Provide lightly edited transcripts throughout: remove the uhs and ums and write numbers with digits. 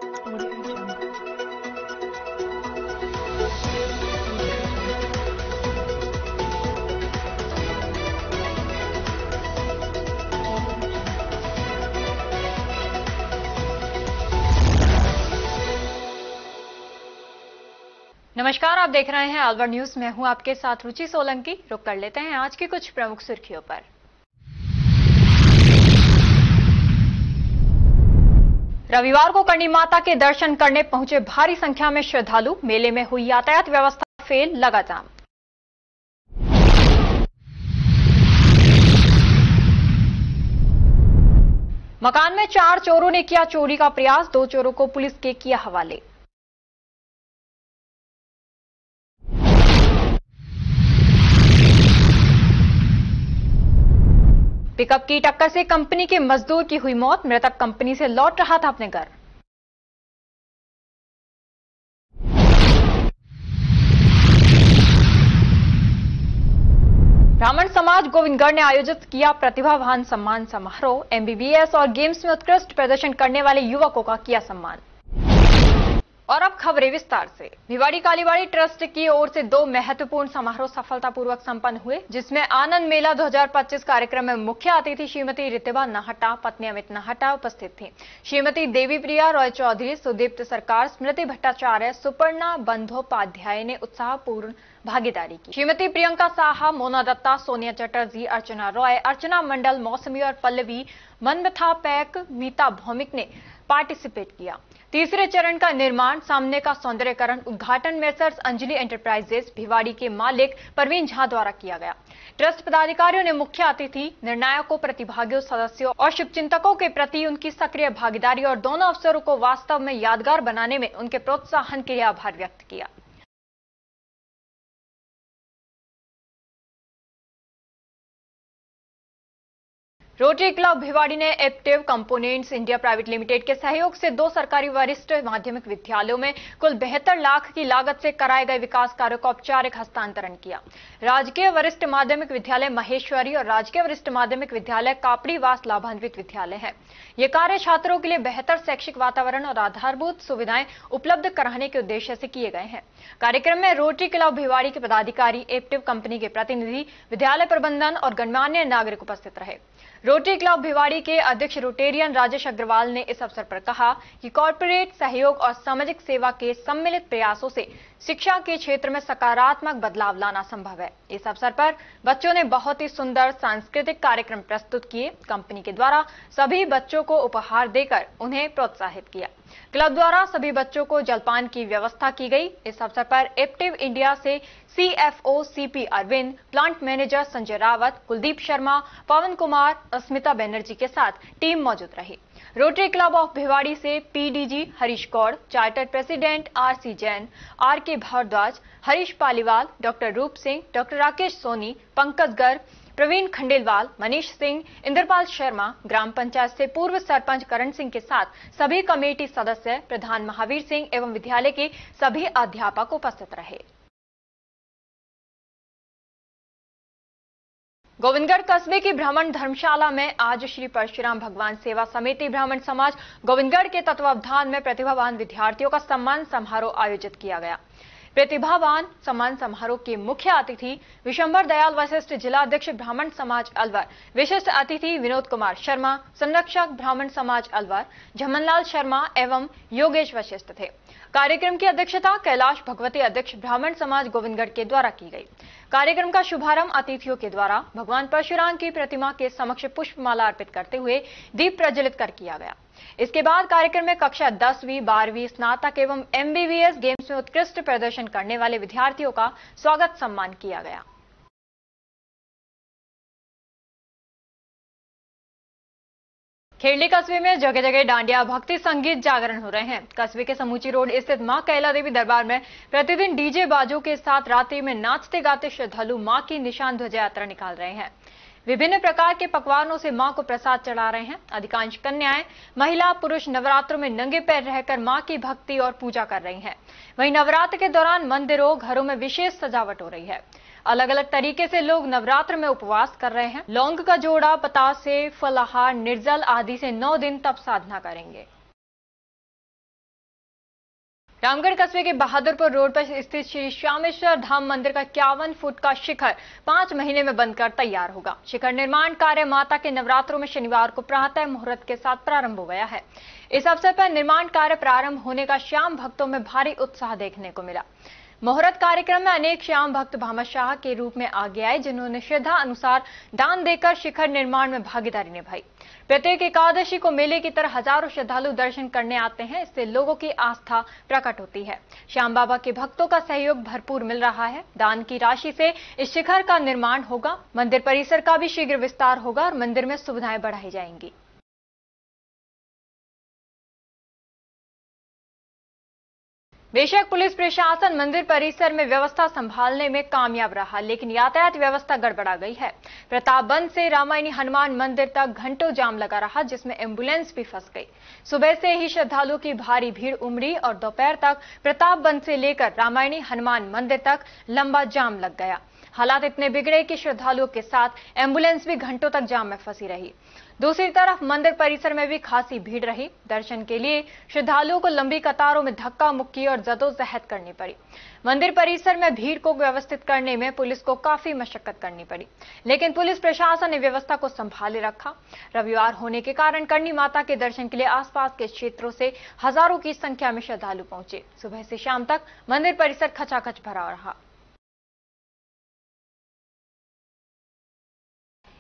Audio jump. नमस्कार, आप देख रहे हैं अलवर न्यूज। मैं हूं आपके साथ रुचि सोलंकी। रुक कर लेते हैं आज की कुछ प्रमुख सुर्खियों पर। रविवार को करणी माता के दर्शन करने पहुंचे भारी संख्या में श्रद्धालु। मेले में हुई यातायात व्यवस्था फेल, लगा जाम। मकान में 4 चोरों ने किया चोरी का प्रयास, 2 चोरों को पुलिस के किया हवाले। पिकअप की टक्कर से कंपनी के मजदूर की हुई मौत, मृतक कंपनी से लौट रहा था अपने घर। ब्राह्मण समाज गोविंदगढ़ ने आयोजित किया प्रतिभावान सम्मान समारोह। एमबीबीएस और गेम्स में उत्कृष्ट प्रदर्शन करने वाले युवकों का किया सम्मान। और अब खबरें विस्तार से। भिवाड़ी कालीबाड़ी ट्रस्ट की ओर से 2 महत्वपूर्ण समारोह सफलतापूर्वक संपन्न हुए, जिसमें आनंद मेला 2025 कार्यक्रम में मुख्य अतिथि श्रीमती रितिबा नाहटा, पत्नी अमित नाहटा उपस्थित थी। श्रीमती देवी प्रिया रॉय चौधरी, सुदीप्त सरकार, स्मृति भट्टाचार्य, सुपर्णा बंदोपाध्याय ने उत्साहपूर्ण भागीदारी की। श्रीमती प्रियंका साहा, मोना दत्ता, सोनिया चटर्जी, अर्चना रॉय, अर्चना मंडल, मौसमी और पल्लवी मनमथा पैक, मीता भौमिक ने पार्टिसिपेट किया। तीसरे चरण का निर्माण, सामने का सौंदर्यकरण, उद्घाटन मेसर्स अंजलि एंटरप्राइजेस भिवाड़ी के मालिक परवीन झा द्वारा किया गया। ट्रस्ट पदाधिकारियों ने मुख्य अतिथि, निर्णायकों, प्रतिभागियों, सदस्यों और शुभचिंतकों के प्रति उनकी सक्रिय भागीदारी और दोनों अवसरों को वास्तव में यादगार बनाने में उनके प्रोत्साहन के लिए आभार व्यक्त किया। रोटरी क्लब भिवाड़ी ने एप्टिव कंपोनेंट्स इंडिया प्राइवेट लिमिटेड के सहयोग से 2 सरकारी वरिष्ठ माध्यमिक विद्यालयों में कुल 72 लाख की लागत से कराए गए विकास कार्यों का औपचारिक हस्तांतरण किया। राजकीय वरिष्ठ माध्यमिक विद्यालय महेश्वरी और राजकीय वरिष्ठ माध्यमिक विद्यालय कापड़ीवास लाभान्वित विद्यालय है। ये कार्य छात्रों के लिए बेहतर शैक्षिक वातावरण और आधारभूत सुविधाएं उपलब्ध कराने के उद्देश्य से किए गए हैं। कार्यक्रम में रोटरी क्लब भिवाड़ी के पदाधिकारी, एप्टिव कंपनी के प्रतिनिधि, विद्यालय प्रबंधन और गणमान्य नागरिक उपस्थित रहे। रोटरी क्लब भिवाड़ी के अध्यक्ष रोटेरियन राजेश अग्रवाल ने इस अवसर पर कहा कि कॉर्पोरेट सहयोग और सामाजिक सेवा के सम्मिलित प्रयासों से शिक्षा के क्षेत्र में सकारात्मक बदलाव लाना संभव है। इस अवसर पर बच्चों ने बहुत ही सुंदर सांस्कृतिक कार्यक्रम प्रस्तुत किए। कंपनी के द्वारा सभी बच्चों को उपहार देकर उन्हें प्रोत्साहित किया। क्लब द्वारा सभी बच्चों को जलपान की व्यवस्था की गई। इस अवसर पर एप्टिव इंडिया से CFO CP Arvind, plant manager Sanjay Rawat, Kuldeep Sharma, Pawan Kumar, Asmita Banerjee के साथ टीम मौजूद रही। रोटरी क्लब ऑफ भिवाड़ी से PDG Harish Gaur, chartered president RC Jain, RK Bhardwaj, Harish Paliwal, doctor Roop Singh, doctor Rakesh Soni, Pankaj Garg, Praveen Khandelwal, Manish Singh, Indrapal Sharma, ग्राम पंचायत से पूर्व सरपंच करण सिंह के साथ सभी कमेटी सदस्य, प्रधान महावीर सिंह एवं विद्यालय के सभी अध्यापक उपस्थित रहे। गोविंदगढ़ कस्बे की ब्राह्मण धर्मशाला में आज श्री परशुराम भगवान सेवा समिति ब्राह्मण समाज गोविंदगढ़ के तत्वावधान में प्रतिभावान विद्यार्थियों का सम्मान समारोह आयोजित किया गया। प्रतिभावान सम्मान समारोह के मुख्य अतिथि विशंबर दयाल वशिष्ठ, जिला अध्यक्ष ब्राह्मण समाज अलवर, विशिष्ट अतिथि विनोद कुमार शर्मा, संरक्षक ब्राह्मण समाज अलवर झमनलाल शर्मा एवं योगेश वशिष्ठ थे। कार्यक्रम की अध्यक्षता कैलाश भगवती, अध्यक्ष ब्राह्मण समाज गोविंदगढ़ के द्वारा की गई। कार्यक्रम का शुभारंभ अतिथियों के द्वारा भगवान परशुराम की प्रतिमा के समक्ष पुष्पमाला अर्पित करते हुए दीप प्रज्वलित कर किया गया। इसके बाद कार्यक्रम में कक्षा 10वीं, 12वीं, स्नातक एवं एमबीबीएस गेम्स में उत्कृष्ट प्रदर्शन करने वाले विद्यार्थियों का स्वागत सम्मान किया गया। खेरली कस्बे में जगह जगह डांडिया, भक्ति संगीत जागरण हो रहे हैं। कस्बे के समूची रोड स्थित मां कैला देवी दरबार में प्रतिदिन डीजे बाजों के साथ रात्रि में नाचते गाते श्रद्धालु मां की निशान ध्वजा यात्रा निकाल रहे हैं। विभिन्न प्रकार के पकवानों से मां को प्रसाद चढ़ा रहे हैं। अधिकांश कन्याएं, महिला, पुरुष नवरात्रों में नंगे पैर रहकर मां की भक्ति और पूजा कर रही हैं। वहीं नवरात्र के दौरान मंदिरों, घरों में विशेष सजावट हो रही है। अलग अलग तरीके से लोग नवरात्र में उपवास कर रहे हैं। लौंग का जोड़ा, बतासे, फलाहार, निर्जल आदि से 9 दिन तप साधना करेंगे। रामगढ़ कस्बे के बहादुरपुर रोड पर स्थित श्री श्यामेश्वर धाम मंदिर का 51 फुट का शिखर 5 महीने में बनकर तैयार होगा। शिखर निर्माण कार्य माता के नवरात्रों में शनिवार को प्रातः मुहूर्त के साथ प्रारंभ हो गया है। इस अवसर पर निर्माण कार्य प्रारंभ होने का श्याम भक्तों में भारी उत्साह देखने को मिला। मुहूर्त कार्यक्रम में अनेक श्याम भक्त भामाशाह के रूप में आगे आए, जिन्होंने श्रद्धा अनुसार दान देकर शिखर निर्माण में भागीदारी निभाई। प्रत्येक एकादशी को मेले की तरह हजारों श्रद्धालु दर्शन करने आते हैं। इससे लोगों की आस्था प्रकट होती है। श्याम बाबा के भक्तों का सहयोग भरपूर मिल रहा है। दान की राशि से इस शिखर का निर्माण होगा। मंदिर परिसर का भी शीघ्र विस्तार होगा और मंदिर में सुविधाएं बढ़ाई जाएंगी। बेशक पुलिस प्रशासन मंदिर परिसर में व्यवस्था संभालने में कामयाब रहा, लेकिन यातायात व्यवस्था गड़बड़ा गई है। प्रतापगंज से रामायणी हनुमान मंदिर तक घंटों जाम लगा रहा, जिसमें एम्बुलेंस भी फंस गई। सुबह से ही श्रद्धालुओं की भारी भीड़ उमड़ी और दोपहर तक प्रतापगंज से लेकर रामायणी हनुमान मंदिर तक लंबा जाम लग गया। हालात इतने बिगड़े कि श्रद्धालुओं के साथ एम्बुलेंस भी घंटों तक जाम में फंसी रही। दूसरी तरफ मंदिर परिसर में भी खासी भीड़ रही। दर्शन के लिए श्रद्धालुओं को लंबी कतारों में धक्का मुक्की और जदोजहद करनी पड़ी। मंदिर परिसर में भीड़ को व्यवस्थित करने में पुलिस को काफी मशक्कत करनी पड़ी, लेकिन पुलिस प्रशासन ने व्यवस्था को संभाले रखा। रविवार होने के कारण करनी माता के दर्शन के लिए आसपास के क्षेत्रों से हजारों की संख्या में श्रद्धालु पहुंचे। सुबह से शाम तक मंदिर परिसर खचाखच भरा रहा।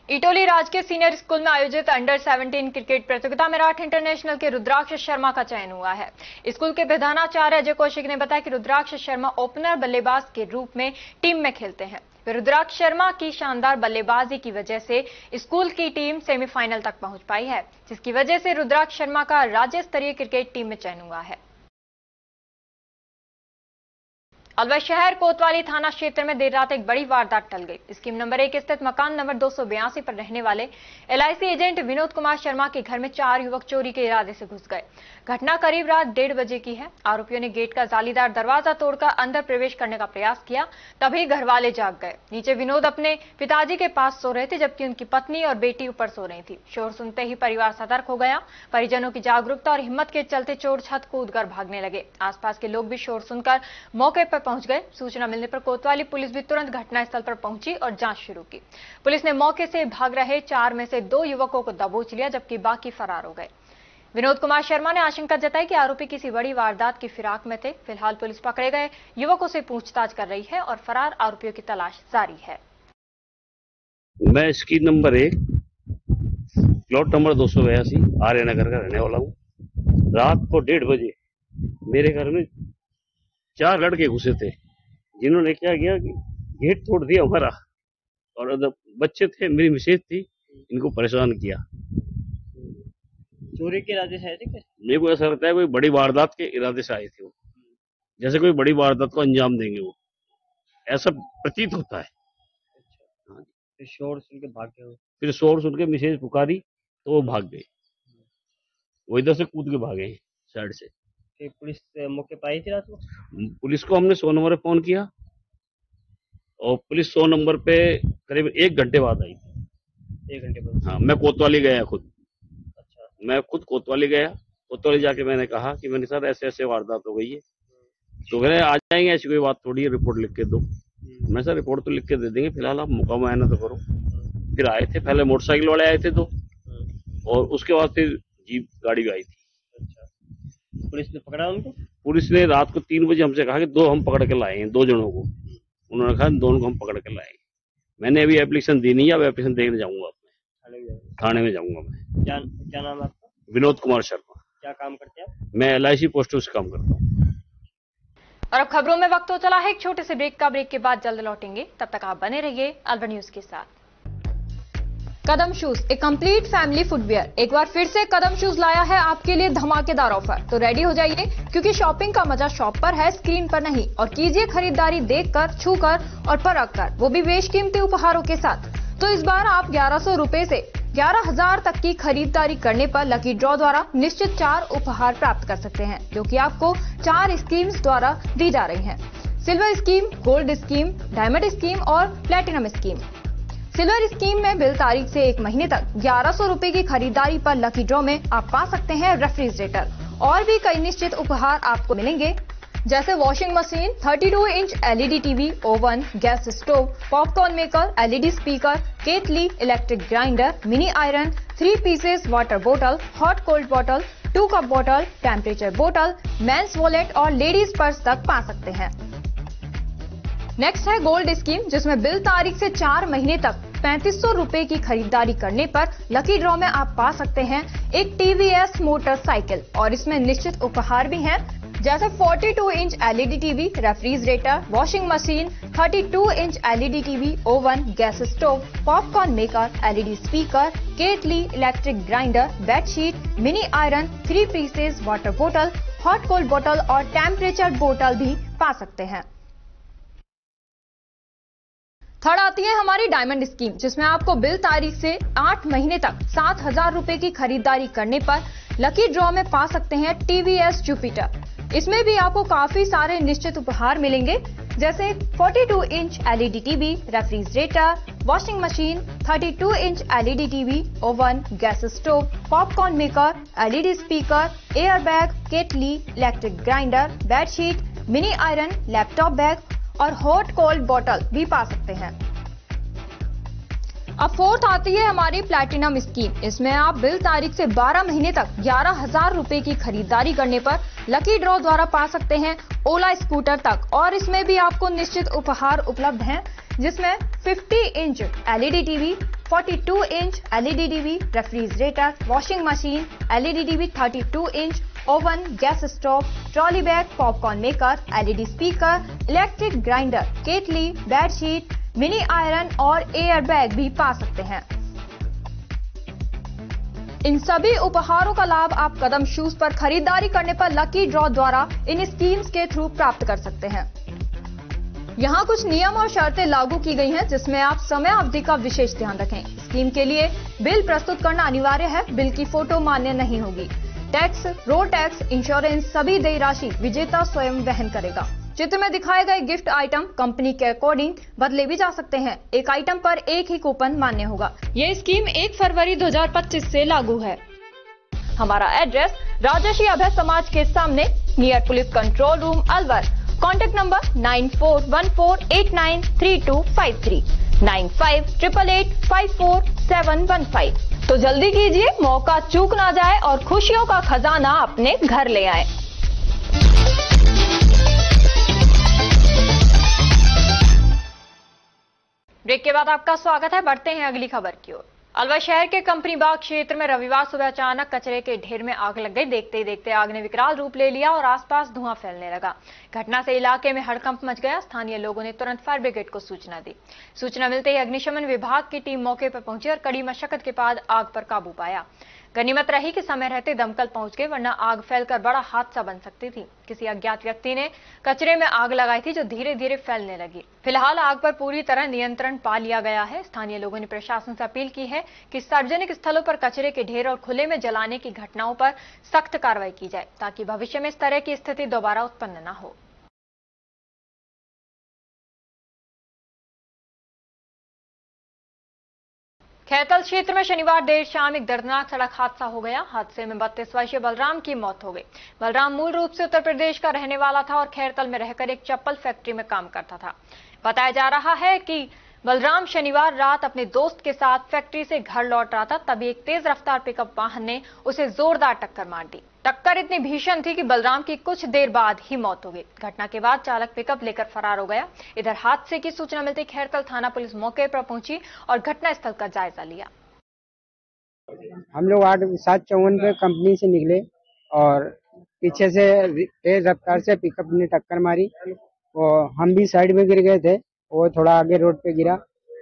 इटोली राजकीय सीनियर स्कूल में आयोजित अंडर 17 क्रिकेट प्रतियोगिता में मराठ इंटरनेशनल के रुद्राक्ष शर्मा का चयन हुआ है। स्कूल के प्रधानाचार्य अजय कौशिक ने बताया कि रुद्राक्ष शर्मा ओपनर बल्लेबाज के रूप में टीम में खेलते हैं। रुद्राक्ष शर्मा की शानदार बल्लेबाजी की वजह से स्कूल की टीम सेमीफाइनल तक पहुंच पाई है, जिसकी वजह से रुद्राक्ष शर्मा का राज्य स्तरीय क्रिकेट टीम में चयन हुआ है। अलवर शहर कोतवाली थाना क्षेत्र में देर रात एक बड़ी वारदात टल गई। स्कीम नंबर 1 स्थित मकान नंबर 282 पर रहने वाले LIC एजेंट विनोद कुमार शर्मा के घर में 4 युवक चोरी के इरादे से घुस गए। घटना करीब रात 1:30 बजे की है। आरोपियों ने गेट का जालीदार दरवाजा तोड़कर अंदर प्रवेश करने का प्रयास किया, तभी घर वाले जाग गए। नीचे विनोद अपने पिताजी के पास सो रहे थे, जबकि उनकी पत्नी और बेटी ऊपर सो रही थी। शोर सुनते ही परिवार सतर्क हो गया। परिजनों की जागरूकता और हिम्मत के चलते चोर छत कूदकर भागने लगे। आसपास के लोग भी शोर सुनकर मौके पर पहुंच गए। सूचना मिलने पर कोतवाली पुलिस भी तुरंत घटनास्थल पर पहुंची और जांच शुरू की। पुलिस ने मौके से भाग रहे 4 में से 2 युवकों को दबोच लिया, जबकि बाकी फरार हो गए। विनोद कुमार शर्मा ने आशंका जताई कि आरोपी किसी बड़ी वारदात की फिराक में थे। फिलहाल पुलिस पकड़े गए युवकों से पूछताछ कर रही है और फरार आरोपियों की तलाश जारी है। मैं scheme number 1 plot number 282 Arya Nagar का रहने वाला हूँ। रात को 1:30 बजे मेरे घर में 4 लड़के घुसे थे, जिन्होंने क्या किया कि गेट तोड़ दिया हमारा, और बच्चे थे, मेरी मिसेज थी, इनको परेशान किया। चोरी के इरादे से आए थे क्या? मेरे को ऐसा लगता है कोई बड़ी वारदात के इरादे से आए थे वो, जैसे कोई बड़ी वारदात को अंजाम देंगे, वो ऐसा प्रतीत होता है। अच्छा, फिर शोर सुन के भाग गए। फिर शोर सुन के मिसेज पुकारी तो वो भाग गए, वो इधर से कूद के भागे साइड से। पुलिस मौके पर आई थी रात को? पुलिस को हमने 100 नंबर पे फोन किया और पुलिस 100 नंबर पे करीब 1 घंटे बाद आई थी। 1 घंटे बाद? हाँ, मैं कोतवाली गया खुद। अच्छा। मैं खुद कोतवाली गया। कोतवाली जाके मैंने कहा कि मैंने सर ऐसे ऐसे वारदात हो गई है, तो कह रहे आ जाएंगे, ऐसी कोई बात थोड़ी है, रिपोर्ट लिख के दो। मैं सर रिपोर्ट तो लिख के दे देंगे, फिलहाल आप मुकम्मल आना तो करो। फिर आए थे, पहले मोटरसाइकिल वाले आए थे 2, और उसके बाद फिर जीप गाड़ी भी आई थी। पुलिस ने पकड़ा उनको? पुलिस ने रात को 3 बजे हमसे कहा कि 2 हम पकड़ के लाए हैं, 2 जनों को। उन्होंने कहा दोनों को हम पकड़ के लाए। मैंने अभी एप्लीकेशन दी नहीं है, अब एप्लीकेशन देने जाऊंगा, अपने थाने में जाऊंगा मैं। क्या नाम है आपका? विनोद कुमार शर्मा। क्या काम करते हैं आप? मैं LIC पोस्ट ऑफिस काम करता हूँ। और अब खबरों में वक्त हो चला है एक छोटे से ब्रेक का। ब्रेक के बाद जल्द लौटेंगे, तब तक आप बने रहिए अलवर न्यूज के साथ। कदम शूज, एक कंप्लीट फैमिली फुटवियर, एक बार फिर से कदम शूज लाया है आपके लिए धमाकेदार ऑफर। तो रेडी हो जाइए, क्योंकि शॉपिंग का मजा शॉप पर है, स्क्रीन पर नहीं। और कीजिए खरीदारी देखकर, छूकर और परख कर, वो भी बेशकीमती उपहारों के साथ। तो इस बार आप 1100 रुपए से 11,000 तक की खरीदारी करने पर लकी ड्रॉ द्वारा निश्चित 4 उपहार प्राप्त कर सकते हैं, जो कि आपको 4 स्कीम्स द्वारा दी जा रही हैं। Silver scheme, gold scheme, diamond scheme और प्लेटिनम स्कीम। सिल्वर स्कीम में बिल तारीख से 1 महीने तक 1100 रुपए की खरीदारी पर लकी ड्रॉ में आप पा सकते हैं रेफ्रिजरेटर और भी कई निश्चित उपहार आपको मिलेंगे। जैसे washing machine, 32 inch LED TV, oven, gas stove, popcorn maker, LED speaker, kettle, electric grinder, mini iron, 3 pieces water बोतल, हॉट कोल्ड बोतल, 2 कप बोतल, टेम्परेचर बोतल, मेंस वॉलेट और लेडीज पर्स तक पा सकते हैं। नेक्स्ट है गोल्ड स्कीम, जिसमें बिल तारीख से 4 महीने तक 3500 रुपए की खरीदारी करने पर लकी ड्रॉ में आप पा सकते हैं एक टीवीएस मोटरसाइकिल और इसमें निश्चित उपहार भी हैं, जैसे 42 inch LED TV, refrigerator, washing machine, 32 inch LED TV, oven, gas stove, popcorn maker, LED speaker, kettle, electric grinder, bedsheet, mini iron, 3 pieces water बोतल, हॉट कोल्ड बोतल और टेम्परेचर बोतल भी पा सकते हैं। थर्ड आती है हमारी डायमंड स्कीम, जिसमें आपको बिल तारीख से 8 महीने तक 7000 रुपए की खरीदारी करने पर लकी ड्रॉ में पा सकते हैं टीवीएस जुपिटर। इसमें भी आपको काफी सारे निश्चित उपहार मिलेंगे, जैसे 42 inch LED TV, refrigerator, washing machine, 32 inch LED TV, oven, gas stove, popcorn maker, LED speaker, air bag, kettle, electric grinder, bedsheet, mini iron, laptop bag और हॉट कोल्ड बोतल भी पा सकते हैं। अब फोर्थ आती है हमारी प्लैटिनम स्कीम। इसमें आप बिल तारीख से 12 महीने तक 11,000 रुपए की खरीदारी करने पर लकी ड्रॉ द्वारा पा सकते हैं ओला स्कूटर तक और इसमें भी आपको निश्चित उपहार उपलब्ध हैं, जिसमें 50 inch LED TV, 42 inch LED TV, refrigerator, washing machine, LED TV, 32 inch, oven, gas stove, trolley bag, popcorn maker, LED speaker, electric grinder, kettle, bedsheet, mini iron और एयर बैग भी पा सकते हैं। इन सभी उपहारों का लाभ आप कदम शूज पर खरीदारी करने पर लकी ड्रॉ द्वारा इन स्कीम्स के थ्रू प्राप्त कर सकते हैं। यहाँ कुछ नियम और शर्तें लागू की गई हैं, जिसमें आप समय अवधि का विशेष ध्यान रखें। स्कीम के लिए बिल प्रस्तुत करना अनिवार्य है, बिल की फोटो मान्य नहीं होगी। टैक्स, रोड टैक्स, इंश्योरेंस सभी देय राशि विजेता स्वयं वहन करेगा। चित्र में दिखाए गए गिफ्ट आइटम कंपनी के अकॉर्डिंग बदले भी जा सकते हैं। एक आइटम पर एक ही कूपन मान्य होगा। ये स्कीम 1 फरवरी 2025 से लागू है। हमारा एड्रेस राजर्षि अभय समाज के सामने, near police control room, Alwar. Contact number 9414893253, 9588854715। तो जल्दी कीजिए, मौका चूक ना जाए और खुशियों का खजाना अपने घर ले आए। ब्रेक के बाद आपका स्वागत है। बढ़ते हैं अगली खबर की ओर। अलवर शहर के कंपनी बाग क्षेत्र में रविवार सुबह अचानक कचरे के ढेर में आग लग गई। देखते ही देखते आग ने विकराल रूप ले लिया और आसपास धुआं फैलने लगा। घटना से इलाके में हड़कंप मच गया। स्थानीय लोगों ने तुरंत फायर ब्रिगेड को सूचना दी। सूचना मिलते ही अग्निशमन विभाग की टीम मौके पर पहुंची और कड़ी मशक्कत के बाद आग पर काबू पाया। गनीमत रही कि समय रहते दमकल पहुंच गए, वरना आग फैलकर बड़ा हादसा बन सकती थी। किसी अज्ञात व्यक्ति ने कचरे में आग लगाई थी, जो धीरे धीरे फैलने लगी। फिलहाल आग पर पूरी तरह नियंत्रण पा लिया गया है। स्थानीय लोगों ने प्रशासन से अपील की है कि सार्वजनिक स्थलों पर कचरे के ढेर और खुले में जलाने की घटनाओं पर सख्त कार्रवाई की जाए, ताकि भविष्य में इस तरह की स्थिति दोबारा उत्पन्न न हो। खैतल क्षेत्र में शनिवार देर शाम एक दर्दनाक सड़क हादसा हो गया। हादसे में 32 वर्षीय बलराम की मौत हो गई। बलराम मूल रूप से उत्तर प्रदेश का रहने वाला था और खैरतल में रहकर एक चप्पल फैक्ट्री में काम करता था। बताया जा रहा है कि बलराम शनिवार रात अपने दोस्त के साथ फैक्ट्री से घर लौट रहा था, तभी एक तेज रफ्तार पिकअप वाहन ने उसे जोरदार टक्कर मार दी। टक्कर इतनी भीषण थी कि बलराम की कुछ देर बाद ही मौत हो गई। घटना के बाद चालक पिकअप लेकर फरार हो गया। इधर हादसे की सूचना मिलते खैरतल थाना पुलिस मौके पर पहुंची और घटनास्थल का जायजा लिया। हम लोग 8:54 पे कंपनी से निकले और पीछे से तेज रफ्तार से पिकअप ने टक्कर मारी और हम भी साइड में गिर गए थे। वो थोड़ा आगे रोड पे गिरा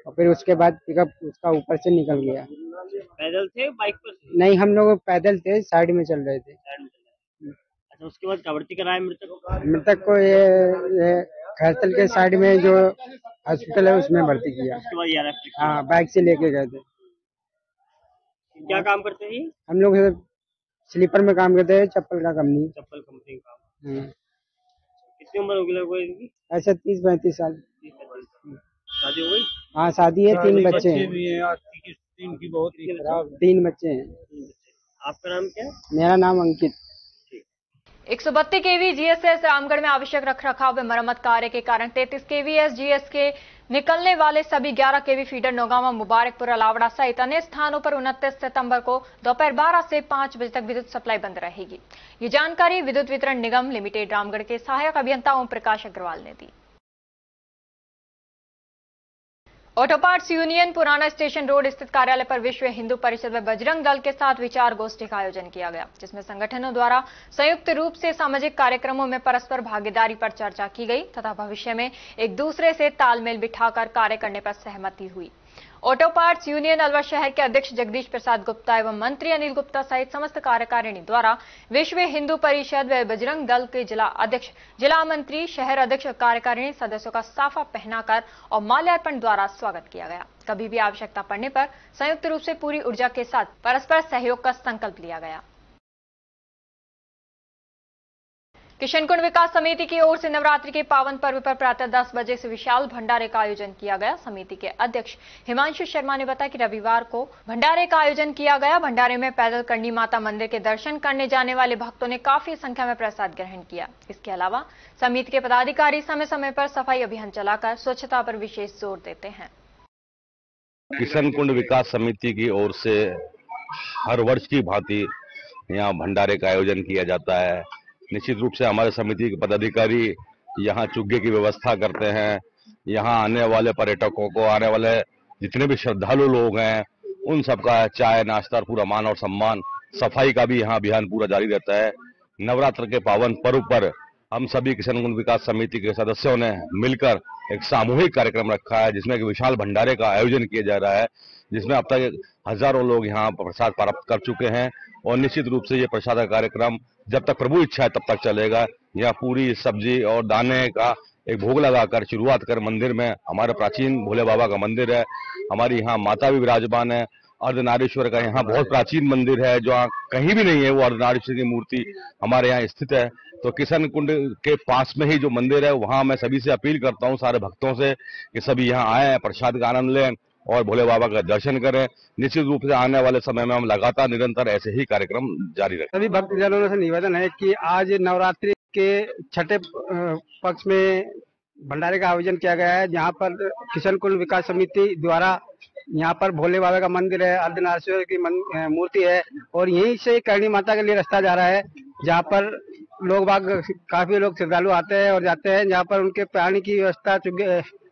और फिर उसके बाद पिकअप उसका ऊपर से निकल गया। पैदल थे बाइक पर? नहीं, हम लोग पैदल थे, साइड में चल रहे थे। अच्छा, उसके बाद क्या भर्ती कराया मृतक? मृतक को ये खैरतल के साइड में जो हॉस्पिटल है उसमें भर्ती किया। उसके बाद हाँ, बाइक से लेके गए थे। क्या काम करते हैं? हम लोग स्लीपर में काम करते हैं, चप्पल का कंपनी। चप्पल कंपनी का काम। कितनी उम्र होगी लगभग इनकी? ऐसा 30-35 साल। शादी हो गई? हाँ, शादी है, 3 बच्चे हैं। इनकी बहुत खराब। 3 बच्चे हैं। आपका नाम क्या है? मेरा नाम अंकित। 132 केवी जीएसएस रामगढ़ में आवश्यक रखरखाव व मरम्मत कार्य के कारण 33 केवीएस जीएस के निकलने वाले सभी 11 केवी फीडर नौगांवा, मुबारकपुर, अलावड़ा सहित अन्य स्थानों पर 29 सितंबर को दोपहर 12 से 5 बजे तक विद्युत सप्लाई बंद रहेगी। ये जानकारी विद्युत वितरण निगम लिमिटेड रामगढ़ के सहायक अभियंता ओम प्रकाश अग्रवाल ने दी। ऑटो पार्ट्स यूनियन पुराना स्टेशन रोड स्थित कार्यालय पर विश्व हिंदू परिषद व बजरंग दल के साथ विचार गोष्ठी का आयोजन किया गया, जिसमें संगठनों द्वारा संयुक्त रूप से सामाजिक कार्यक्रमों में परस्पर भागीदारी पर चर्चा की गई तथा भविष्य में एक दूसरे से तालमेल बिठाकर कार्य करने पर सहमति हुई। ऑटो पार्ट्स यूनियन अलवर शहर के अध्यक्ष जगदीश प्रसाद गुप्ता एवं मंत्री अनिल गुप्ता सहित समस्त कार्यकारिणी द्वारा विश्व हिंदू परिषद व बजरंग दल के जिला अध्यक्ष, जिला मंत्री, शहर अध्यक्ष, कार्यकारिणी सदस्यों का साफा पहनाकर और माल्यार्पण द्वारा स्वागत किया गया। कभी भी आवश्यकता पड़ने पर संयुक्त रूप से पूरी ऊर्जा के साथ परस्पर सहयोग का संकल्प लिया गया। किशनकुंड विकास समिति की ओर से नवरात्रि के पावन पर्व पर प्रातः 10 बजे से विशाल भंडारे का आयोजन किया गया। समिति के अध्यक्ष हिमांशु शर्मा ने बताया कि रविवार को भंडारे का आयोजन किया गया। भंडारे में पैदल करणी माता मंदिर के दर्शन करने जाने वाले भक्तों ने काफी संख्या में प्रसाद ग्रहण किया। इसके अलावा समिति के पदाधिकारी समय समय पर सफाई अभियान चलाकर स्वच्छता पर विशेष जोर देते हैं। किशनकुंड विकास समिति की ओर से हर वर्ष की भांति यहाँ भंडारे का आयोजन किया जाता है। निश्चित रूप से हमारे समिति के पदाधिकारी यहाँ चुग्गे की व्यवस्था करते हैं। यहाँ आने वाले पर्यटकों को, आने वाले जितने भी श्रद्धालु लोग हैं, उन सबका चाय नाश्ता, पूरा मान और सम्मान, सफाई का भी यहाँ अभियान पूरा जारी रहता है। नवरात्र के पावन पर्व पर हम सभी किशनकुंड विकास समिति के सदस्यों ने मिलकर एक सामूहिक कार्यक्रम रखा है, जिसमें एक विशाल भंडारे का आयोजन किया जा रहा है, जिसमें अब तक हजारों लोग यहाँ प्रसाद प्राप्त कर चुके हैं और निश्चित रूप से ये प्रसाद का कार्यक्रम जब तक प्रभु इच्छा है तब तक चलेगा। यहाँ पूरी सब्जी और दाने का एक भोग लगाकर शुरुआत कर मंदिर में, हमारे प्राचीन भोले बाबा का मंदिर है, हमारी यहाँ माता भी विराजमान है। अर्धनारीश्वर का यहाँ बहुत प्राचीन मंदिर है, जो कहीं भी नहीं है, वो अर्धनारीश्वर की मूर्ति हमारे यहाँ स्थित है। तो किशनकुंड के पास में ही जो मंदिर है, वहां मैं सभी से अपील करता हूँ, सारे भक्तों से, कि सभी यहाँ आए, प्रसाद का आनंद लें और भोले बाबा का दर्शन करें। निश्चित रूप से आने वाले समय में हम लगातार निरंतर ऐसे ही कार्यक्रम जारी रखें। सभी भक्तजनों से निवेदन है कि आज नवरात्रि के छठे पक्ष में भंडारे का आयोजन किया गया है, जहाँ पर किशनकुंड विकास समिति द्वारा यहाँ पर भोले बाबा का मंदिर है, अर्धनारीश्वर की मूर्ति है और यहीं से करणी माता के लिए रास्ता जा रहा है, जहाँ पर लोग बाग, काफी लोग श्रद्धालु आते हैं और जाते हैं, जहाँ पर उनके पानी की व्यवस्था,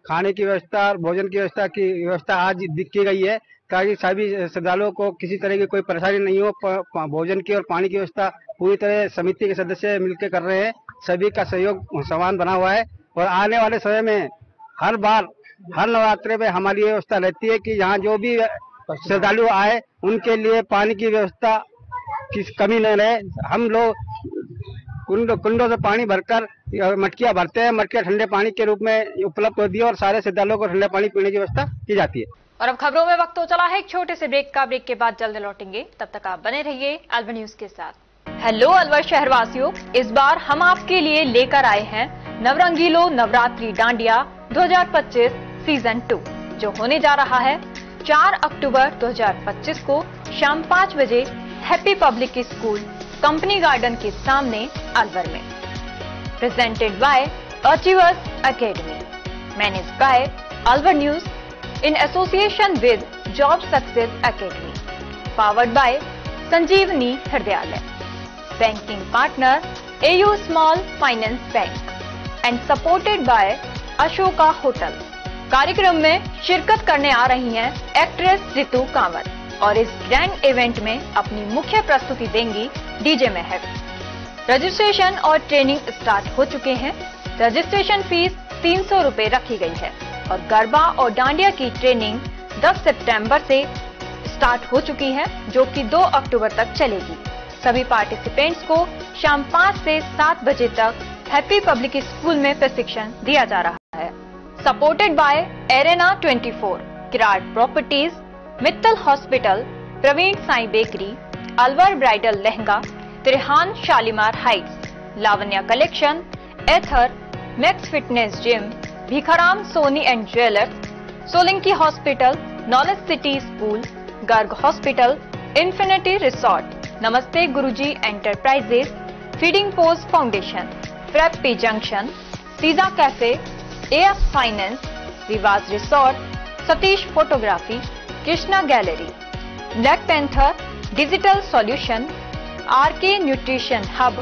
खाने की व्यवस्था और भोजन की व्यवस्था आज की गई है, ताकि सभी श्रद्धालुओं को किसी तरह की कोई परेशानी नहीं हो। भोजन की और पानी की व्यवस्था पूरी तरह समिति के सदस्य मिलकर कर रहे हैं। सभी का सहयोग समान बना हुआ है और आने वाले समय में हर बार, हर नवरात्रि में हमारी व्यवस्था रहती है कि यहाँ जो भी श्रद्धालु आए उनके लिए पानी की व्यवस्था की कमी न रहे। हम लोग कुंडों से पानी भरकर मटकियां भरते हैं, मटकियां ठंडे पानी के रूप में उपलब्ध होती है और सारे श्रद्धालुओं को ठंडे पानी पीने की व्यवस्था की जाती है। और अब खबरों में वक्त हो चला है एक छोटे से ब्रेक का। ब्रेक के बाद जल्द लौटेंगे, तब तक आप बने रहिए अलवर न्यूज के साथ। हेलो अलवर शहरवासियों, इस बार हम आपके लिए लेकर आए हैं नवरंगीलो नवरात्रि डांडिया 2025 सीजन 2, जो होने जा रहा है 4 अक्टूबर 2025 को शाम 5 बजे happy public school, company garden के सामने अलवर में। Presented by achievers academy, managed by Alwar news in association with Job Success Academy, powered by Sanjeevani Hridayalaya, banking partner AU Small Finance Bank and supported by Ashoka Hotel। कार्यक्रम में शिरकत करने आ रही हैं actress Ritu Kanwat और इस ग्रैंड इवेंट में अपनी मुख्य प्रस्तुति देंगी डीजे महक। रजिस्ट्रेशन और ट्रेनिंग स्टार्ट हो चुके हैं। रजिस्ट्रेशन फीस 300 रुपए रखी गई है और गरबा और डांडिया की ट्रेनिंग 10 सितंबर से स्टार्ट हो चुकी है, जो कि 2 अक्टूबर तक चलेगी। सभी पार्टिसिपेंट्स को शाम 5 से 7 बजे तक हैप्पी पब्लिक स्कूल में प्रशिक्षण दिया जा रहा है। Supported by Arena 24, Kirad properties, Mittal hospital, Praveen Sai bakery, Alwar bridal lehenga, Trihan Shalimar heights, Lavanya collection, Ather, Max fitness gym, Bhikharam Soni and jewellers, Solanki hospital, knowledge city school, Garg hospital, infinity resort, Namaste Guruji enterprises, feeding post foundation, frappe junction, Seeja cafe, AS finance, Riwaz resort, Satish photography, Krishna gallery, black panther, digital solution, RK nutrition hub,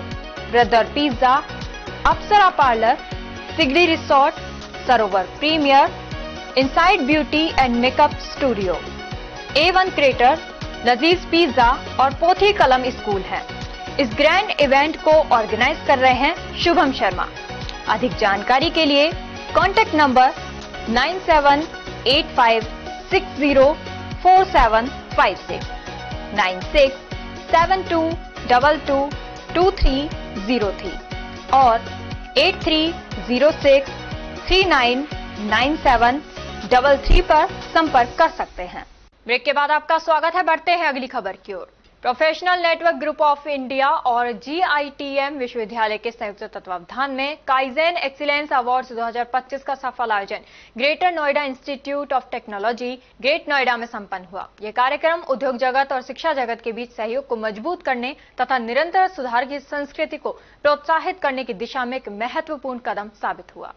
brother pizza, Apsara parlour, सिगड़ी resort, Sarovar premier, inside beauty and makeup studio, A1 creator, Lazeez pizza और पोथी कलम school है। इस grand event को organise कर रहे हैं शुभम शर्मा। अधिक जानकारी के लिए कॉन्टैक्ट नंबर 9785604756, 9672222303 और 8306399733 पर संपर्क कर सकते हैं। ब्रेक के बाद आपका स्वागत है। बढ़ते हैं अगली खबर की ओर। Professional network group of India और GITM विश्वविद्यालय के संयुक्त तत्वावधान में काइजेन एक्सीलेंस अवार्ड्स 2025 का सफल आयोजन greater Noida institute of technology great Noida में संपन्न हुआ। यह कार्यक्रम उद्योग जगत और शिक्षा जगत के बीच सहयोग को मजबूत करने तथा निरंतर सुधार की संस्कृति को प्रोत्साहित करने की दिशा में एक महत्वपूर्ण कदम साबित हुआ।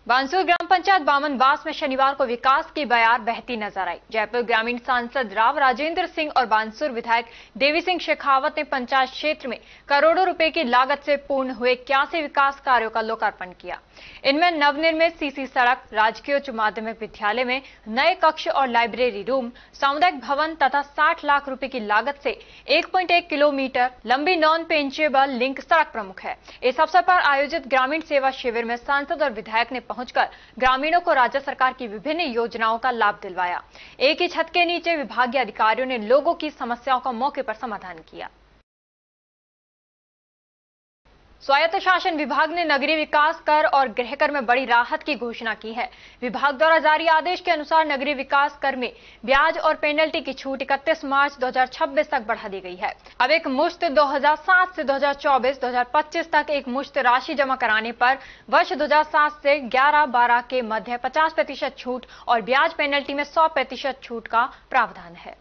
बांसुर ग्राम पंचायत बामनबास में शनिवार को विकास की बयार बहती नजर आई। जयपुर ग्रामीण सांसद राव राजेंद्र सिंह और बांसुर विधायक देवी सिंह शेखावत ने पंचायत क्षेत्र में करोड़ों रुपए की लागत से पूर्ण हुए 81 विकास कार्यों का लोकार्पण किया। इनमें नवनिर्मित सीसी सड़क, राजकीय उच्च माध्यमिक विद्यालय में नए कक्ष और लाइब्रेरी रूम, सामुदायिक भवन तथा 60 लाख रुपए की लागत से 1.1 किलोमीटर लंबी नॉन पेंचेबल लिंक सड़क प्रमुख है। इस अवसर पर आयोजित ग्रामीण सेवा शिविर में सांसद और विधायक ने पहुंचकर ग्रामीणों को राज्य सरकार की विभिन्न योजनाओं का लाभ दिलवाया। एक ही छत के नीचे विभागीय अधिकारियों ने लोगों की समस्याओं का मौके पर समाधान किया। स्वायत्त शासन विभाग ने नगरीय विकास कर और गृह कर में बड़ी राहत की घोषणा की है। विभाग द्वारा जारी आदेश के अनुसार नगरीय विकास कर में ब्याज और पेनल्टी की छूट 31 मार्च 2026 तक बढ़ा दी गई है। अब एक मुश्त 2007 से 2024-2025 तक एक मुश्त राशि जमा कराने पर वर्ष 2007 से 11-12 के मध्य 50% छूट और ब्याज पेनल्टी में 100% छूट का प्रावधान है।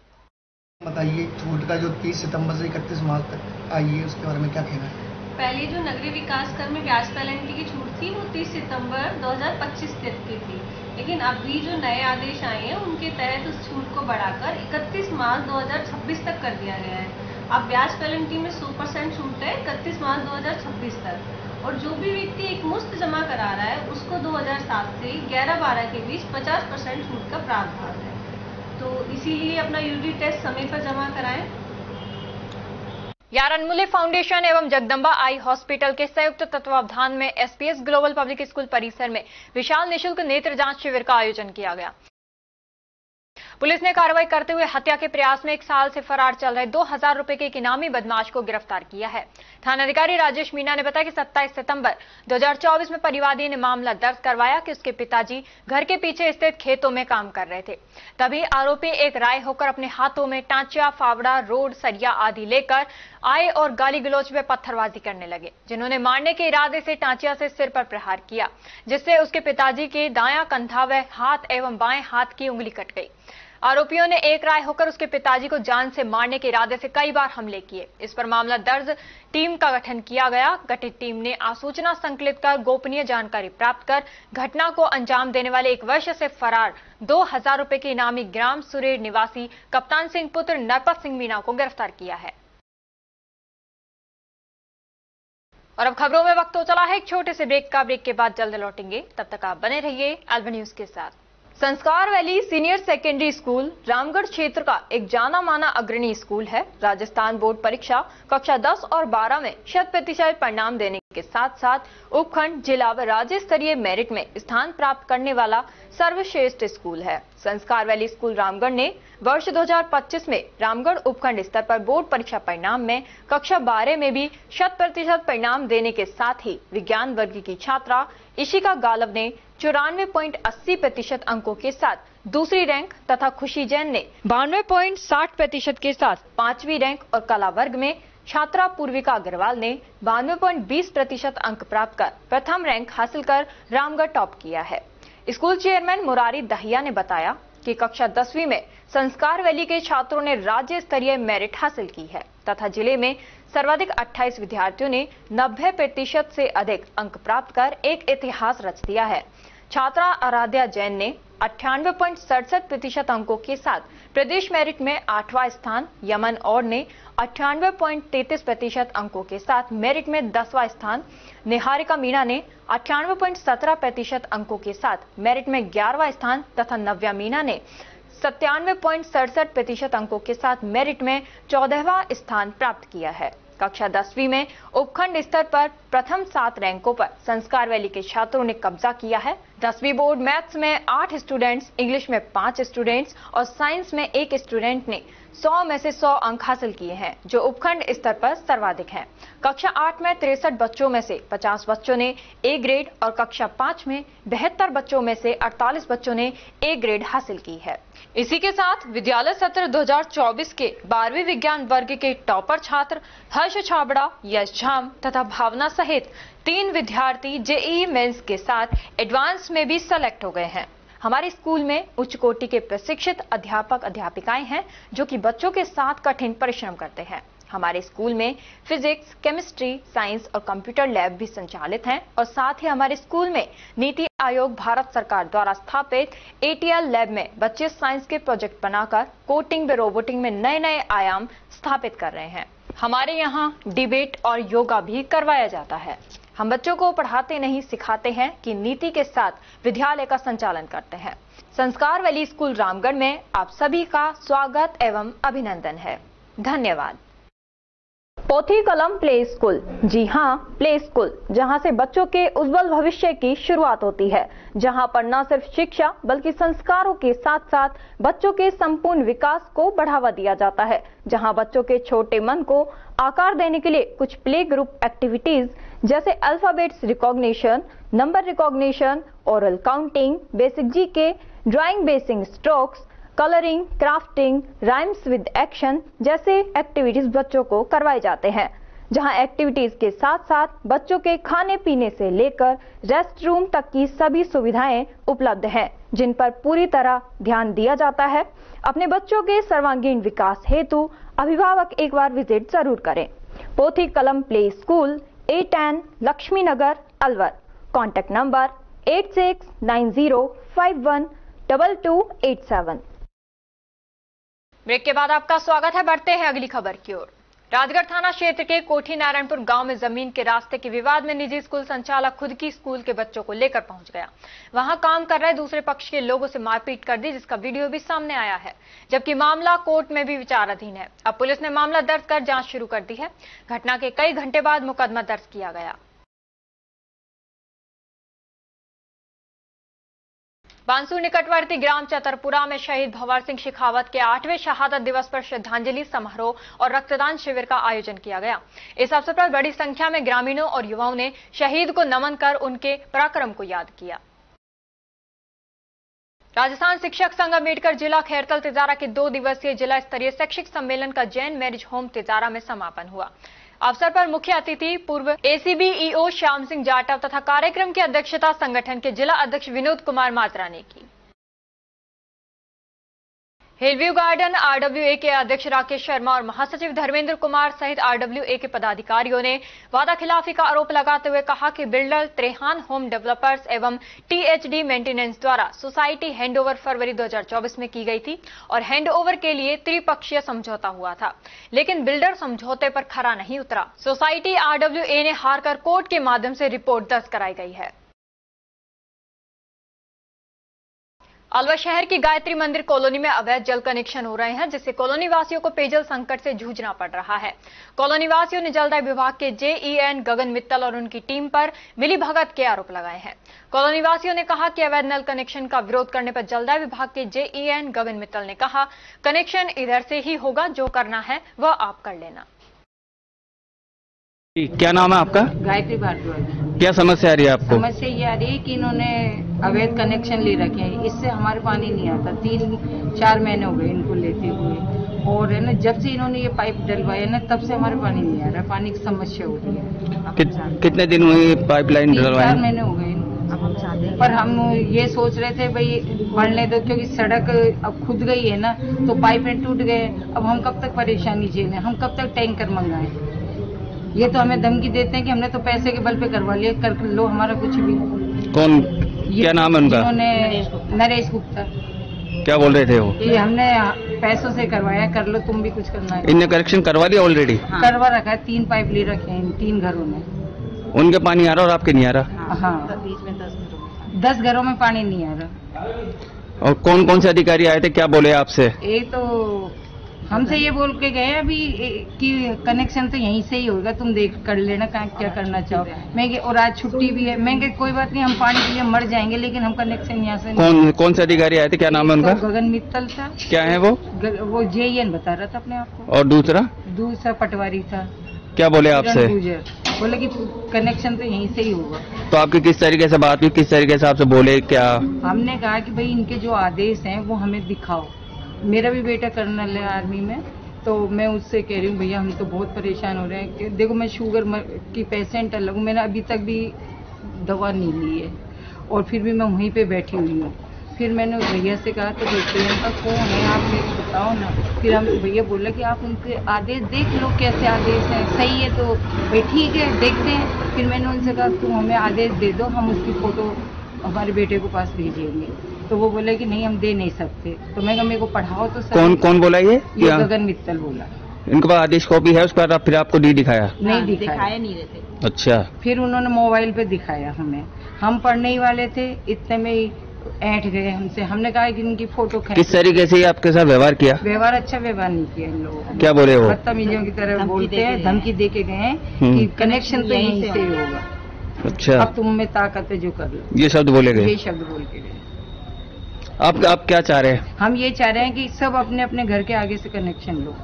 बताइए, छूट का जो 30 सितंबर से 31 मार्च तक आई है उसके बारे में क्या कहना है? पहले जो नगरीय विकास कर में ब्याज पेनल्टी की छूट थी वो 30 सितंबर 2025 तक की थी, लेकिन अभी जो नए आदेश आए हैं उनके तहत उस छूट को बढ़ाकर 31 मार्च 2026 तक कर दिया गया है। अब ब्याज पेनल्टी में 100% छूट है 31 मार्च 2026 तक, और जो भी व्यक्ति एक मुश्त जमा करा रहा है उसको 2007 से 11-12 के बीच 50% छूट का प्रावधान है। तो इसीलिए अपना यूडी टेस्ट समय पर जमा कराएं। यारनमुले फाउंडेशन एवं जगदम्बा आई हॉस्पिटल के संयुक्त तत्वावधान में SPS ग्लोबल पब्लिक स्कूल परिसर में विशाल निशुल्क नेत्र जांच शिविर का आयोजन किया गया। पुलिस ने कार्रवाई करते हुए हत्या के प्रयास में 1 साल से फरार चल रहे 2000 रुपए के एक इनामी बदमाश को गिरफ्तार किया है। थानाधिकारी राजेश मीना ने बताया कि 27 सितंबर 2024 में परिवादी ने मामला दर्ज करवाया कि उसके पिताजी घर के पीछे स्थित खेतों में काम कर रहे थे। तभी आरोपी एक राय होकर अपने हाथों में टांचा, फावड़ा, रोड, सरिया आदि लेकर आए और गाली गलौज में पत्थरबाजी करने लगे, जिन्होंने मारने के इरादे से टांचिया से सिर पर प्रहार किया, जिससे उसके पिताजी के दायां कंधा व हाथ एवं बाएं हाथ की उंगली कट गई। आरोपियों ने एक राय होकर उसके पिताजी को जान से मारने के इरादे से कई बार हमले किए। इस पर मामला दर्ज टीम का गठन किया गया। गठित टीम ने आसूचना संकलित कर गोपनीय जानकारी प्राप्त कर घटना को अंजाम देने वाले 1 वर्ष से फरार 2000 रुपए के इनामी ग्राम सुरेर निवासी कप्तान सिंह पुत्र नरपत सिंह मीना को गिरफ्तार किया है। और अब खबरों में वक्त हो चला है एक छोटे से ब्रेक का। ब्रेक के बाद जल्द लौटेंगे, तब तक आप बने रहिए एल्बन न्यूज के साथ। संस्कार valley senior secondary school Ramgarh क्षेत्र का एक जाना माना अग्रणी स्कूल है। राजस्थान बोर्ड परीक्षा कक्षा 10 और 12 में 100% परिणाम देने के साथ साथ उपखंड, जिला व राज्य स्तरीय मेरिट में स्थान प्राप्त करने वाला सर्वश्रेष्ठ स्कूल है। संस्कार वैली स्कूल रामगढ़ ने वर्ष 2025 में रामगढ़ उपखंड स्तर पर बोर्ड परीक्षा परिणाम में कक्षा 12 में भी 100% परिणाम देने के साथ ही विज्ञान वर्ग की छात्रा इशिका गालव ने 94.80% अंकों के साथ दूसरी रैंक तथा खुशी जैन ने 92.60% के साथ 5वीं रैंक और कला वर्ग में छात्रा पूर्विका अग्रवाल ने 92.20% अंक प्राप्त कर प्रथम रैंक हासिल कर रामगढ़ टॉप किया है। स्कूल चेयरमैन मुरारी दहिया ने बताया कि कक्षा 10वीं में संस्कार वैली के छात्रों ने राज्य स्तरीय मेरिट हासिल की है तथा जिले में सर्वाधिक 28 विद्यार्थियों ने 90% से अधिक अंक प्राप्त कर एक इतिहास रच दिया है। छात्रा आराध्या जैन ने 98.67% अंकों के साथ प्रदेश मेरिट में 8वां स्थान, यमन और ने 98.33% अंकों के साथ मेरिट में 10वां स्थान, निहारिका मीणा ने 98.17% अंकों के साथ मेरिट में 11वां स्थान तथा नव्या मीणा ने 97.67% अंकों के साथ मेरिट में 14वां स्थान प्राप्त किया है। कक्षा 10वीं में उपखंड स्तर पर प्रथम 7 रैंकों पर संस्कार वैली के छात्रों ने कब्जा किया है। 10वीं बोर्ड मैथ्स में 8 स्टूडेंट्स, इंग्लिश में 5 स्टूडेंट्स और साइंस में 1 स्टूडेंट ने 100 में से 100 अंक हासिल किए हैं, जो उपखंड स्तर पर सर्वाधिक हैं। कक्षा 8 में 63 बच्चों में से 50 बच्चों ने ए ग्रेड और कक्षा 5 में 72 बच्चों में से 48 बच्चों ने ए ग्रेड हासिल की है। इसी के साथ विद्यालय सत्र 2024 के 12वीं विज्ञान वर्ग के टॉपर छात्र हर्ष छाबड़ा, यश झाम तथा भावना सहित 3 विद्यार्थी जेईई मेंस के साथ एडवांस में भी सेलेक्ट हो गए हैं। हमारे स्कूल में उच्च कोटि के प्रशिक्षित अध्यापक अध्यापिकाएं हैं जो कि बच्चों के साथ कठिन परिश्रम करते हैं। हमारे स्कूल में फिजिक्स, केमिस्ट्री, साइंस और कंप्यूटर लैब भी संचालित हैं और साथ ही हमारे स्कूल में नीति आयोग भारत सरकार द्वारा स्थापित एटीएल लैब में बच्चे साइंस के प्रोजेक्ट बनाकर कोडिंग व रोबोटिंग में नए नए आयाम स्थापित कर रहे हैं। हमारे यहाँ डिबेट और योगा भी करवाया जाता है। हम बच्चों को पढ़ाते नहीं सिखाते हैं कि नीति के साथ विद्यालय का संचालन करते हैं। संस्कार वैली स्कूल रामगढ़ में आप सभी का स्वागत एवं अभिनंदन है। धन्यवाद। पोथी कलम प्ले स्कूल, जी हाँ, प्ले स्कूल, जहां से बच्चों के उज्जवल भविष्य की शुरुआत होती है, जहां पर न सिर्फ शिक्षा बल्कि संस्कारों के साथ साथ बच्चों के संपूर्ण विकास को बढ़ावा दिया जाता है, जहां बच्चों के छोटे मन को आकार देने के लिए कुछ प्ले ग्रुप एक्टिविटीज जैसे alphabets recognition, number recognition, oral counting, basic GK, drawing basic strokes, colouring, crafting, rhymes with action जैसे एक्टिविटीज बच्चों को करवाए जाते हैं, जहां एक्टिविटीज के साथ साथ बच्चों के खाने पीने से लेकर रेस्ट रूम तक की सभी सुविधाएं उपलब्ध हैं, जिन पर पूरी तरह ध्यान दिया जाता है। अपने बच्चों के सर्वांगीण विकास हेतु अभिभावक एक बार विजिट जरूर करें। Pothi Kalam play school, A10 Laxmi Nagar, Alwar. Contact number 8690512287। Break के बाद आपका स्वागत है। बढ़ते हैं अगली खबर की ओर। राजगढ़ थाना क्षेत्र के कोठी नारायणपुर गांव में जमीन के रास्ते के विवाद में निजी स्कूल संचालक खुद की स्कूल के बच्चों को लेकर पहुंच गया। वहां काम कर रहे दूसरे पक्ष के लोगों से मारपीट कर दी, जिसका वीडियो भी सामने आया है, जबकि मामला कोर्ट में भी विचाराधीन है। अब पुलिस ने मामला दर्ज कर जांच शुरू कर दी है। घटना के कई घंटे बाद मुकदमा दर्ज किया गया। बांसुर निकटवर्ती ग्राम चतरपुरा में शहीद भंवर सिंह शेखावत के 8वें शहादत दिवस पर श्रद्धांजलि समारोह और रक्तदान शिविर का आयोजन किया गया। इस अवसर पर बड़ी संख्या में ग्रामीणों और युवाओं ने शहीद को नमन कर उनके पराक्रम को याद किया। राजस्थान शिक्षक संघ अम्बेडकर जिला खैरतल तिजारा के 2 दिवसीय जिला स्तरीय शैक्षिक सम्मेलन का जैन मैरिज होम तिजारा में समापन हुआ। अवसर पर मुख्य अतिथि पूर्व एसीबी ईओ श्याम सिंह जाटव तथा कार्यक्रम की अध्यक्षता संगठन के जिला अध्यक्ष विनोद कुमार मात्रा ने की। हिलव्यू गार्डन आरडब्ल्यूए के अध्यक्ष राकेश शर्मा और महासचिव धर्मेंद्र कुमार सहित आरडब्ल्यूए के पदाधिकारियों ने वादा खिलाफी का आरोप लगाते हुए कहा कि बिल्डर त्रेहान होम डेवलपर्स एवं टीएचडी मेंटेनेंस द्वारा सोसाइटी हैंडओवर फरवरी 2024 में की गई थी और हैंडओवर के लिए त्रिपक्षीय समझौता हुआ था, लेकिन बिल्डर समझौते पर खरा नहीं उतरा। सोसाइटी आरडब्ल्यूए ने हारकर कोर्ट के माध्यम से रिपोर्ट दर्ज कराई गई है। अलवर शहर की गायत्री मंदिर कॉलोनी में अवैध जल कनेक्शन हो रहे हैं, जिससे कॉलोनी वासियों को पेयजल संकट से जूझना पड़ रहा है। कॉलोनी वासियों ने जलदाय विभाग के जेईएन गगन मित्तल और उनकी टीम पर मिलीभगत के आरोप लगाए हैं। कॉलोनी वासियों ने कहा कि अवैध नल कनेक्शन का विरोध करने पर जलदाय विभाग के जेईएन गगन मित्तल ने कहा, कनेक्शन इधर से ही होगा, जो करना है वह आप कर लेना। क्या नाम है आपका? गायत्री भारद्वाज। क्या समस्या आ रही है आपको? समस्या ये आ रही है कि इन्होंने अवैध कनेक्शन ले रखे हैं, इससे हमारे पानी नहीं आता। 3-4 महीने हो गए इनको लेते हुए, और है ना जब से इन्होंने ये पाइप डलवाया ना तब से हमारे पानी नहीं आ रहा। पानी की समस्या हो रही है। कितने दिन हुए पाइपलाइन डलवाए? 3-4 महीने हो गए इनको। पर हम ये सोच रहे थे भाई बढ़ने दो, क्योंकि सड़क अब खुद गई है ना, तो पाइपें टूट गए। अब हम कब तक परेशानी झेलें, हम कब तक टैंकर मंगाएं? ये तो हमें धमकी देते हैं कि हमने तो पैसे के बल पे करवा लिया, कर लो हमारा कुछ भी। कौन, क्या नाम है उनका? उन्होंने नरेश गुप्ता। क्या बोल रहे थे वो? ये हमने पैसों से करवाया, कर लो तुम भी कुछ करना है। इनने कनेक्शन करवा लिया ऑलरेडी? करवा रखा है, 3 पाइप ले रखे हैं इन 3 घरों में। उनके पानी आ रहा और आपके नहीं आ रहा? हाँ, 10 घरों में पानी नहीं आ रहा। और कौन कौन से अधिकारी आए थे, क्या बोले आपसे? एक तो हमसे ये बोल के गए अभी कि कनेक्शन तो यहीं से ही होगा, तुम देख कर लेना क्या करना चाहो। मैं कि और आज छुट्टी भी है, मैं कि कोई बात नहीं, हम पानी के लिए मर जाएंगे लेकिन हम कनेक्शन यहाँ से कौन से अधिकारी आए थे, क्या नाम है उनका? गगन मित्तल था। क्या है वो? JN बता रहा था अपने आप को। और दूसरा पटवारी था। क्या बोले आपसे? बोले कि कनेक्शन तो यहीं से ही होगा। तो आपकी किस तरीके से बात हुई, किस तरीके से आपसे बोले क्या? हमने कहा कि भाई इनके जो आदेश हैं वो हमें दिखाओ। मेरा भी बेटा कर्नल है आर्मी में, तो मैं उससे कह रही हूँ भैया हम तो बहुत परेशान हो रहे हैं कि देखो मैं शुगर की पेशेंट अलग हूँ, मैंने अभी तक भी दवा नहीं ली है और फिर भी मैं वहीं पे बैठी हुई हूँ। फिर मैंने उस भैया से कहा तो प्रियंका कौन है आप मुझे बताओ ना। फिर हम भैया बोला कि आप उनके आदेश देख लो कैसे आदेश हैं, सही है तो भाई ठीक है देखते हैं। फिर मैंने उनसे कहा तुम हमें आदेश दे दो, हम उसकी फ़ोटो हमारे बेटे को पास भेजेंगे। तो वो बोले कि नहीं हम दे नहीं सकते। तो मैं कहा मेरे को पढ़ाओ तो सर। कौन बोला ये गगन मित्तल बोला। इनके पास आदेश कॉपी है, उसके बाद फिर आपको नहीं दिखाया? नहीं दिखाया नहीं रहते। अच्छा। फिर उन्होंने मोबाइल पे दिखाया हमें, हम पढ़ने ही वाले थे, इतने में ही ऐंठ गए हमसे। हमने कहा कि इनकी फोटो किस तरीके से आपके साथ व्यवहार किया? व्यवहार अच्छा व्यवहार नहीं किया इन लोगों ने। क्या बोले वो? बदतमीजियों की तरह बोलते हैं, धमकी दे के गए हैं कि कनेक्शन तो यहीं से होगा। अच्छा। अब तुम में ताकत है जो कर लो। ये शब्द बोले गए? ये शब्द बोल के गए। आप क्या चाह रहे हैं? हम ये चाह रहे हैं कि सब अपने अपने घर के आगे से कनेक्शन लो,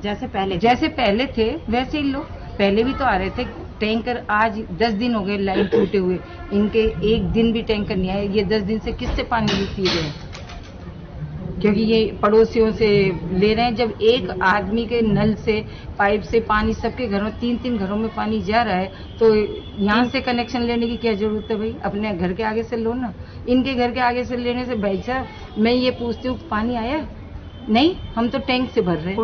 जैसे पहले थे वैसे ही लो। पहले भी तो आ रहे थे टैंकर, आज 10 दिन हो गए लाइन टूटे हुए, इनके एक दिन भी टैंकर नहीं आया। ये 10 दिन से किससे पानी पी रहे हैं? क्योंकि ये पड़ोसियों से ले रहे हैं। जब एक आदमी के नल से पाइप से पानी सबके घरों 3-3 घरों में पानी जा रहा है, तो यहाँ से कनेक्शन लेने की क्या जरूरत है भाई? अपने घर के आगे से लो ना। इनके घर के आगे से लेने से भाई साहब मैं ये पूछती हूँ पानी आया? नहीं, हम तो टैंक से भर रहे हैं,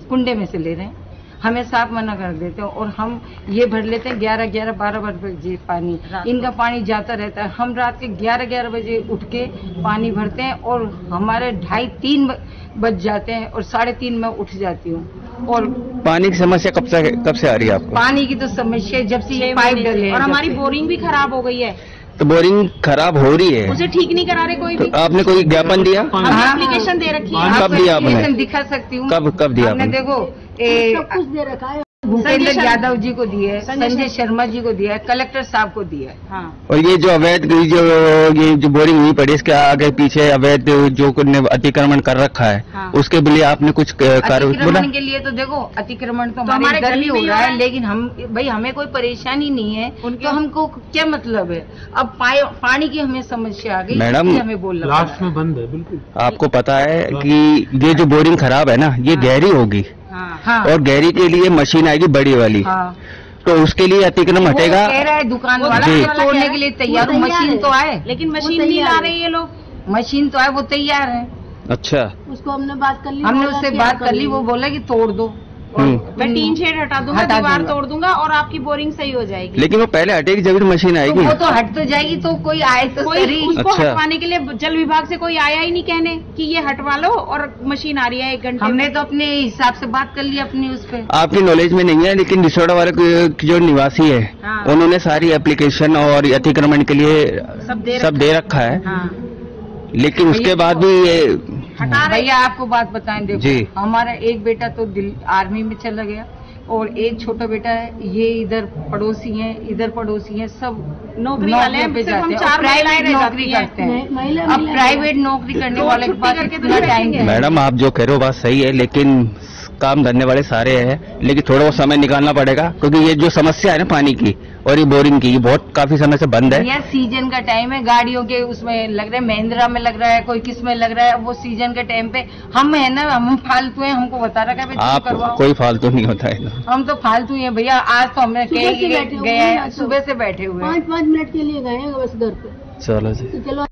कुंडे में से ले रहे हैं। हमें साफ मना कर देते हैं और हम ये भर लेते हैं 11-12 बजे पानी। इनका पानी जाता रहता है। हम रात के 11-11 बजे उठ के पानी भरते हैं और हमारे 2:30-3 बज जाते हैं और 3:30 में उठ जाती हूँ। और पानी की समस्या कब से आ रही है आपको? पानी की तो समस्या जब से ये पाइप डले और हमारी बोरिंग भी खराब हो गई है। तो बोरिंग खराब हो रही है, उसे ठीक नहीं करा रहे कोई भी। तो आपने कोई ज्ञापन दिया? एप्लीकेशन दे रखी है। कब दिया आपने? दिखा सकती हूँ। कब दिया आपने? देखो कुछ दे रखा है। भूपेंद्र यादव जी को दिया है, संजय शर्मा जी को दिया है, कलेक्टर साहब को दिया है। हाँ। और ये जो अवैध ये जो बोरिंग हुई पड़ी, इसके आगे पीछे अवैध जो अतिक्रमण कर रखा है, हाँ। उसके लिए आपने कुछ अतिक्रमण के लिए तो देखो अतिक्रमण तो हमारे इधर भी हो रहा है, लेकिन हम भाई हमें कोई परेशानी नहीं है, तो हमको क्या मतलब है? अब पानी की हमें समस्या आ गई मैडम, हमें बोलना लास्ट में बंद है। बिल्कुल आपको पता है कि ये जो बोरिंग खराब है ना, ये गहरी होगी। हाँ। और गहरी के लिए मशीन आएगी बड़ी वाली। हाँ। तो उसके लिए अतिक्रमण हटेगा। कह रहा है दुकान वाला तोड़ने के लिए तैयार, मशीन तो आए, लेकिन मशीन नहीं ला रहे ये लोग। मशीन तो आए, वो तैयार है। अच्छा। उसको हमने बात कर ली, हमने उससे बात कर ली, वो बोला कि तोड़ दो। मैं टीन शेड हटा दूंगा, दीवार तोड़ दूंगा और आपकी बोरिंग सही हो जाएगी। लेकिन वो पहले हटेगी जब मशीन आएगी। तो वो तो हट तो जाएगी, तो कोई आए तो कोई उसको हटवाने के लिए जल विभाग से कोई आया ही नहीं कहने कि ये हटवा लो और मशीन आ रही है 1 घंटे। हमने तो अपने हिसाब से बात कर ली अपनी उस पर। आपकी नॉलेज में नहीं है, लेकिन रिसोर्ट वाले जो निवासी है, हाँ। उन्होंने सारी एप्लीकेशन और अतिक्रमण के लिए सब दे रखा है। हाँ। लेकिन उसके बाद भी ये भैया आपको बात बताएं, देखो हमारा एक बेटा तो आर्मी में चला गया और एक छोटा बेटा है, ये इधर पड़ोसी हैं, सब नौकरी वाले हैं, पे जाते हैं, प्राइवेट नौकरी करते हैं। अब प्राइवेट नौकरी करने वाले के पास कितना टाइम है? मैडम आप जो कह रहे हो बात सही है, लेकिन काम धंधे वाले सारे हैं, लेकिन थोड़ा वो समय निकालना पड़ेगा, क्योंकि ये जो समस्या है ना पानी की और ये बोरिंग की, ये बहुत काफी समय से बंद है। यार सीजन का टाइम है, गाड़ियों के उसमें लग रहा है, महिंद्रा में लग रहा है, कोई किस में लग रहा है। वो सीजन के टाइम पे हम है ना, हम फालतू हैं, हमको बता रखा है आप करवाओ। कोई फालतू नहीं होता है, हम तो फालतू हैं भैया। आज तो हमने गए हैं, सुबह से बैठे हुए 5 मिनट के लिए गए हैं बस घर पे। चलो जी। चलो